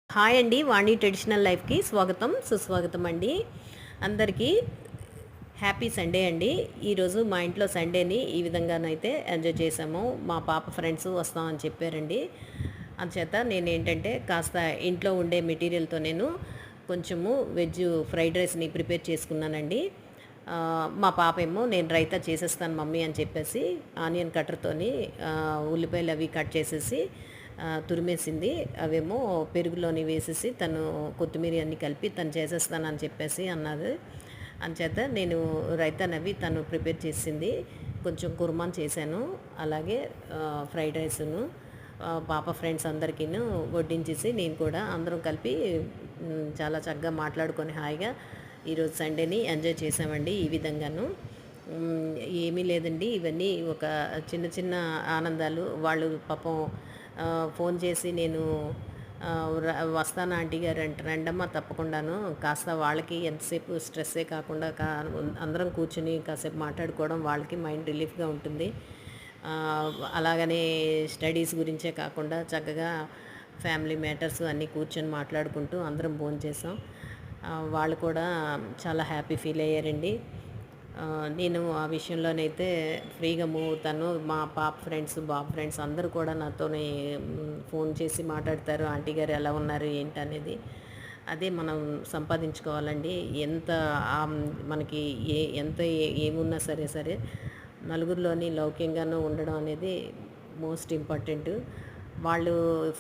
Hi అండి. వాణి traditional లైఫ్‌కి స్వాగతం, సుస్వాగతం అండి. అందరికీ హ్యాపీ సండే అండి. ఈరోజు మా ఇంట్లో సండేని ఈ విధంగానైతే ఎంజాయ్ చేశాము. మా పాప ఫ్రెండ్స్ వస్తామని చెప్పారండి. అందుచేత నేనేంటంటే కాస్త ఇంట్లో ఉండే మెటీరియల్‌తో నేను కొంచెము వెజ్ ఫ్రైడ్ రైస్‌ని ప్రిపేర్ చేసుకున్నానండి. మా పాపేమో నేను రైతా చేసేస్తాను మమ్మీ అని చెప్పేసి ఆనియన్ కట్టర్‌తోని ఉల్లిపాయలు అవి కట్ చేసేసి తురిమేసింది. అవేమో పెరుగులోని వేసేసి తను కొత్తిమీర అన్నీ కలిపి తను చేసేస్తానని చెప్పేసి అన్నది. అంచేత నేను రైతానవి తను ప్రిపేర్ చేసింది. కొంచెం కుర్మాన్ చేశాను. అలాగే ఫ్రైడ్ రైసును పాప ఫ్రెండ్స్ అందరికీను వడ్డించేసి నేను కూడా అందరం కలిపి చాలా చక్కగా మాట్లాడుకొని హాయిగా ఈరోజు సండేని ఎంజాయ్ చేసామండి ఈ విధంగాను. ఏమీ లేదండి. ఇవన్నీ ఒక చిన్న చిన్న ఆనందాలు. వాళ్ళు పాపం ఫోన్ చేసి నేను వస్తాను ఆంటీ గారు అంటే, రండమ్మా తప్పకుండాను. కాస్త వాళ్ళకి ఎంతసేపు స్ట్రెస్సే కాకుండా అందరం కూర్చొని కాసేపు మాట్లాడుకోవడం వాళ్ళకి మైండ్ రిలీఫ్‌గా ఉంటుంది. అలాగనే స్టడీస్ గురించే కాకుండా చక్కగా ఫ్యామిలీ మ్యాటర్స్ అన్నీ కూర్చొని మాట్లాడుకుంటూ అందరం భోంచేసాం. వాళ్ళు కూడా చాలా హ్యాపీ ఫీల్ అయ్యారండి. నేను ఆ విషయంలోనైతే ఫ్రీగా మూవ్ అవుతాను. మా పాప ఫ్రెండ్స్, బాబు ఫ్రెండ్స్ అందరూ కూడా నాతోని ఫోన్ చేసి మాట్లాడతారు. ఆంటీ గారు ఎలా ఉన్నారు ఏంటనేది. అదే మనం సంపాదించుకోవాలండి. ఎంత మనకి ఎంత ఏమున్నా సరే సరే నలుగురిలోని లౌక్యంగాను ఉండడం అనేది మోస్ట్ ఇంపార్టెంట్. వాళ్ళు